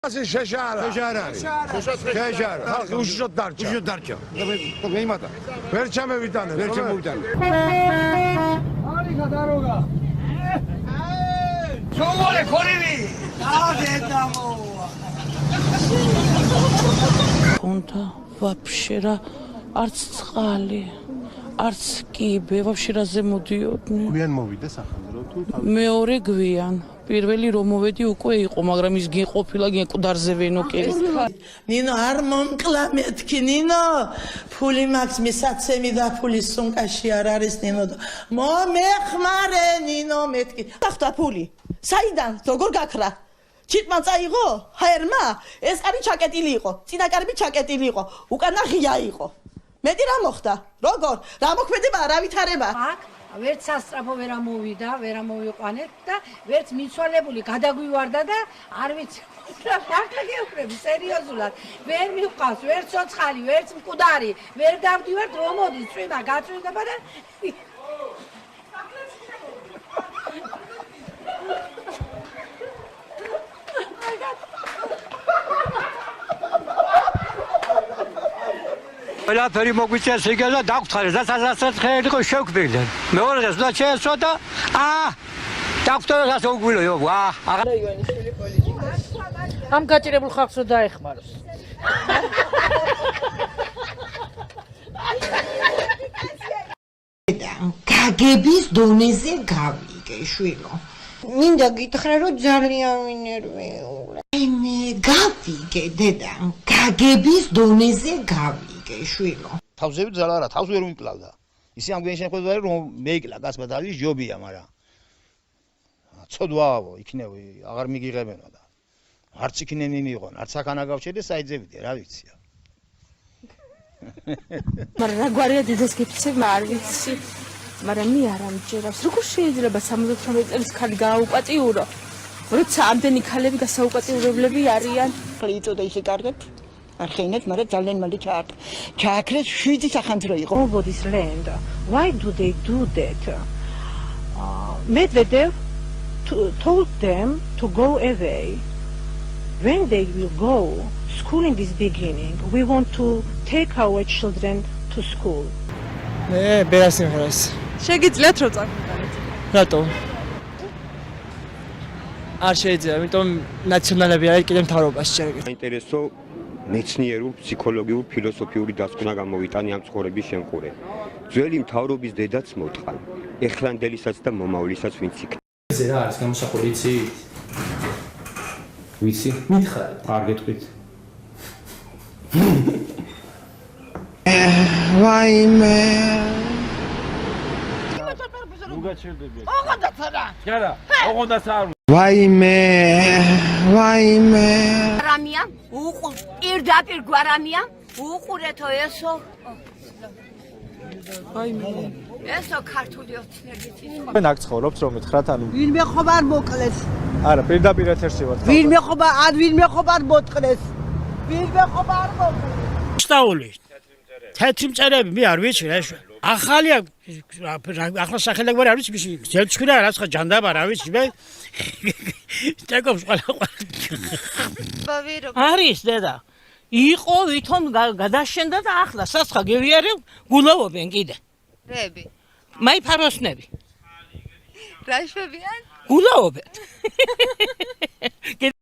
შეშარა. ხალხი უშიშოდ დარჩა. მეიმატა. ვერ ჩამევიტანე. არი გადაროგა. ჩომოლე ხორივი. დაგედამოვა. Конта вообще არც წყალი, არც კიბე, вообще რაზე მოდიოდნენ. გვიან მოვიდა სახანძრო თუ მეორე გვიან. პირველი რომ მოვედი უკვე იყო, მაგრამ ის ყოფილა გეკუდარზე ვენოკელი. ნინო არ მომკლა მეთქი ნინო ფული მაქვს მისაცემი და ფული სუნკაში არ არის ნინო მომეხმარე ნინო მეთქი ახლა ფული საიდან როგორ გაქრა ჩიტმა წაიღო ჰერმა ეს კარი ჩაკეტილი იყო წინა კარები ჩაკეტილი იყო უკანა ღია იყო მეტი რა მოხდა როგორ რა მოქმედება რა ვითარება ვერც სასწრაფო ვერ ამოვიდა, ვერ ამოვიყვანეთ და ვერც მიცვალებული გადაგვივარდა და არ ვიცი. მართლა გეუბნები, სერიოზულად. ვერ მივყავს, ვერც ცოცხალი, ვერც მკვდარი, ვერ დავდივართ, რომ მოდის წვიმა, გაწვიმდება და ყველაფერი მოგვიწეს იგე და დაგვთხარეს და სადაც ხელი იყო შევკვირდნენ. მეორე დღეს უნდა შეესვა და დაგვთხარეს ასე უგვილო იო რაიონიშვილი პოლიტიკა. ამ გაჭირებულ ხალხს რო დაეხმაროს. გაგების დონეზე გავიგე შვილო. მინდა გითხრა რომ ძალიან ვინერვიულ. მე გავიგე დედა გაგების დონეზე გავიგე შვილო. თავზევი ძალა არა, თავს ვერ ვიმკლავდა. ისე ამ გვიან შეხედვა რომ მეიკლა გასმა თავის ჯობია, მაგრამ ცოდვაავო იქნევი, აღარ მიგიღებენო და არც იქნენი მიიღონ, არც აქანა გავჩერდე საიძებიდე, რა ვიცი. მაგრამ რა გვარია დედასკეფიცებმა არ ვიცი. მაგრამ მე არ ამჯერავს. როგორ შეიძლება 78 წელს ქალი გააუპატიურო? როცა ამდენი ქალები გასაუპატიურებლები არიან. იწოდა ისე კარგად. არხეინეთ, მაგრამ ძალიან მალე ჩააქრეს 7 სახანძრო იყო. Nobody's land. Why do they do that? Medvedev told them to go away. When they will go, schooling is beginning. We want to take our children to school. ბერასიმხარას. შეგიძლიათ რო წაგვიყენოთ. რატო? არ შეიძლება, იმიტომ ნაციონალები არის კიდევ მთავრობაში შეიძლება. საინტერესო მეცნიერულ, ფსიქოლოგიურ, ფილოსოფიური დასკვნა გამოვიტანი ამ ცხოვრების შემყურე. ძველი მთავრობის დედაც მოტყან, ეხლანდელისაც და მომავლისაც ვინც იქნება. ეს რა არის გამოსახული იცი? ვიცი? მითხარი. არ გეტყვით. ვაიმე უგაჩერდები. ოღონდაც არა. არა, ოღონდაც არ. ვაიმე გვარამია, პირდაპირ გვარამია, უყურეთო ესო. ესო ქართული ოცნებითი. თქვენ აქ ცხოვრობთ რომ მითხრათ ანუ ვინმე ხომ არ მოკლეს. არა, პირდაპირ ეთერში ვარ. ვინმე ხომ არ მოტყნეს. ვინმე ხომ არ მოკლეს. სტაული. თეთრი მწერები მე არ ვიცი რა. ახალი ახლა სახელი გვარი არ ვიცი მისი ძელჩხირა რა ხა ჯანდაბა რა ვიცი მე ტეკობს ყველა არის დედა იყო ვითომ გადაშენდა და ახლა სასხა გევიარე გულოვობენ კიდე რები მაი ფაროსნები რა შვებიან გულოვობენ